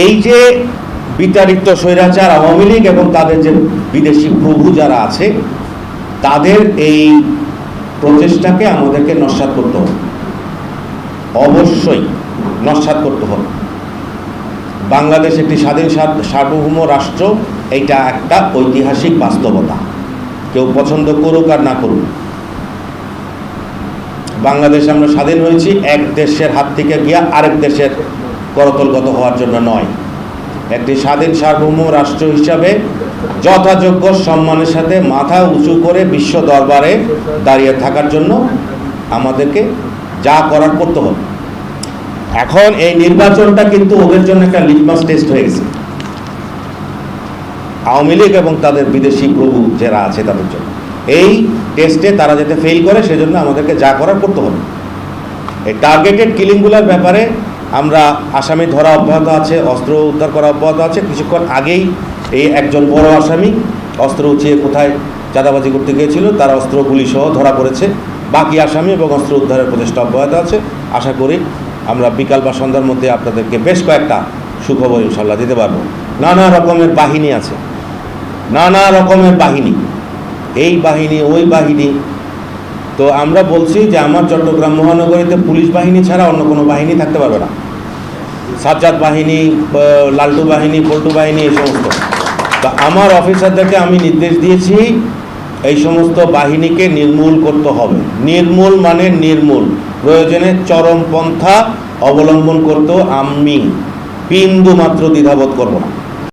এই যে বিতাড়িত স্বৈরাচার আওয়ামী লীগ এবং তাদের যে বিদেশি প্রভু যারা আছে, তাদের এই প্রচেষ্টাকে আমাদেরকে নস্যাৎ করতে হবে, অবশ্যই নস্যাৎ করতে হবে। বাংলাদেশ একটি স্বাধীন সার্বভৌম রাষ্ট্র, এইটা একটা ঐতিহাসিক বাস্তবতা, কেউ পছন্দ করুক আর না করুক। বাংলাদেশ আমরা স্বাধীন হয়েছি এক দেশের হাত থেকে গিয়া আরেক দেশের করতলগত হওয়ার জন্য নয়। একটি স্বাধীন সার্বভৌম রাষ্ট্র হিসাবে যথাযোগ্য সম্মানের সাথে মাথা উঁচু করে বিশ্ব দরবারে দাঁড়িয়ে থাকার জন্য আমাদেরকে যা করার করতে হবে। এখন এই নির্বাচনটা কিন্তু ওদের জন্য একটা লিটমাস টেস্ট হয়ে গেছে, আওয়ামী লীগ এবং তাদের বিদেশি প্রভু যারা আছে তাদের জন্য। এই টেস্টে তারা যাতে ফেল করে সেজন্য আমাদেরকে যা করার করতে হবে। এই টার্গেটেড কিলিংগুলোর ব্যাপারে আমরা আসামি ধরা অব্যাহত আছে, অস্ত্র উদ্ধার করা অব্যাহত আছে। কিছুক্ষণ আগেই এই একজন বড় আসামি অস্ত্র উঁচিয়ে কোথায় চাঁদাবাজি করতে গিয়েছিল, তার অস্ত্র গুলিসহ ধরা পড়েছে। বাকি আসামি এবং অস্ত্র উদ্ধারের প্রচেষ্টা অব্যাহত আছে। আশা করি আমরা বিকাল বা সন্ধ্যার মধ্যে আপনাদেরকে বেশ কয়েকটা সুখবর ইনশাল্লাহ দিতে পারবো। নানা রকমের বাহিনী আছে, নানা রকমের বাহিনী, এই বাহিনী ওই বাহিনী। তো আমরা বলছি যে আমার চট্টগ্রাম মহানগরীতে পুলিশ বাহিনী ছাড়া অন্য কোনো বাহিনী থাকতে পারবে না। সাজ্জাদ বাহিনী, লালটু বাহিনী, পল্টু বাহিনী, এই সমস্ত। তা আমার অফিসারদেরকে আমি নির্দেশ দিয়েছি এই সমস্ত বাহিনীকে নির্মূল করতে হবে। নির্মূল মানে নির্মূল, প্রয়োজনে চরমপন্থা অবলম্বন করতেও আমি বিন্দু মাত্র দ্বিধাবোধ করব না।